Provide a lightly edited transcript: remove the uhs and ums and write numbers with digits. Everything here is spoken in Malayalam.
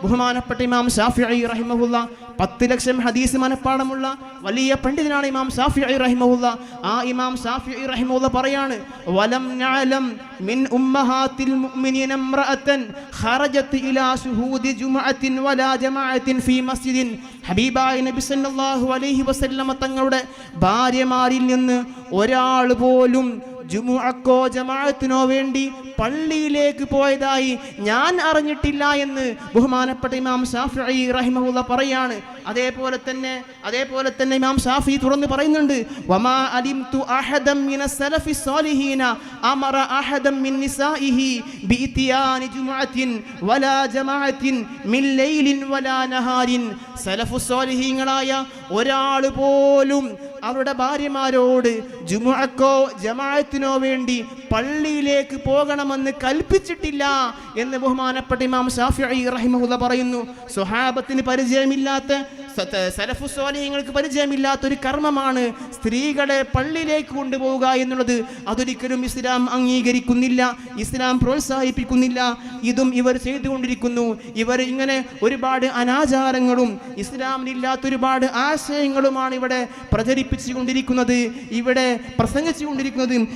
ബഹുമാനപ്പെട്ട ഇമാം ശാഫിഈ റഹിമഹുല്ല 10 ലക്ഷം ഹദീസ് മനപ്പാടമുള്ള വലിയ പണ്ഡിതനാണ് ഇമാം ശാഫിഈ റഹിമഹുല്ല. ആ ഇമാം ശാഫിഈ റഹിമഹുല്ല പറയാണ്, വലം നഅലം മിൻ ഉമ്മഹാത്തിൽ മുഅ്മിനീന ഇംറഅതൻ ഖറജത് ഇലാ ശുഹൂദി ജുമുഅത്തിൻ വലാ ജമാഅത്തിൻ ഫീ മസ്ജിദിൻ. ഹബീബായ നബി സല്ലല്ലാഹു അലൈഹി വസല്ലമ തങ്ങളുടെ ഭാര്യമാരിൽ നിന്ന് ഒരാൾ പോലും ജുമുഅക്കോ ജമാഅത്തിനോ വേണ്ടി പള്ളിയിലേക്ക് പോയതായി ഞാൻ അറിഞ്ഞിട്ടില്ല എന്ന് ബഹുമാനപ്പെട്ട ഇമാം ശാഫിഈ റഹിമഹുല്ല പറയാണ്. അതേപോലെ തന്നെ ഇമാം ഷാഫി തുറന്ന് പറയുന്നുണ്ട്, വമാ അലിംതു അഹദം മിനസ് സലഫി സ്വാലിഹീന അമറ അഹദം മിൻ നിസാഇഹി ബിഇതിയാനി ജുമുഅത്തിൻ വലാ ജമാഅത്തിൻ മിൻ ലൈലിൻ വലാ നഹാരിൻ. സലഫു സ്വാലിഹീങ്ങളായ ഒരാൾ പോലും അവരുടെ ഭാര്യമാരോട് ജുമുഅക്കോ ജമാഅത്തിനോ വേണ്ടി പള്ളിയിലേക്ക് പോകണമെന്ന് കൽപ്പിച്ചിട്ടില്ല എന്ന് ബഹുമാനപ്പെട്ട ഇമാം ശാഫിഈ റഹിമഹുല്ല പറയുന്നു. സ്വഹാബത്തിന് പരിചയമില്ലാത്ത, സലഫു സ്വാലിഹീങ്ങൾക്ക് പരിചയമില്ലാത്ത ഒരു കർമ്മമാണ് സ്ത്രീകളെ പള്ളിയിലേക്ക് കൊണ്ടുപോവുക എന്നുള്ളത്. അതൊരിക്കലും ഇസ്ലാം അംഗീകരിക്കുന്നില്ല, ഇസ്ലാം പ്രോത്സാഹിപ്പിക്കുന്നില്ല. ഇതും ഇവർ ചെയ്തുകൊണ്ടിരിക്കുന്നു. ഇവർ ഇങ്ങനെ ഒരുപാട് അനാചാരങ്ങളും ഇസ്ലാമിലില്ലാത്ത ഒരുപാട് ആശയങ്ങളുമാണ് ഇവിടെ പ്രചരിപ്പിച്ചുകൊണ്ടിരിക്കുന്നത്, ഇവിടെ പ്രസംഗിച്ചുകൊണ്ടിരിക്കുന്നത്.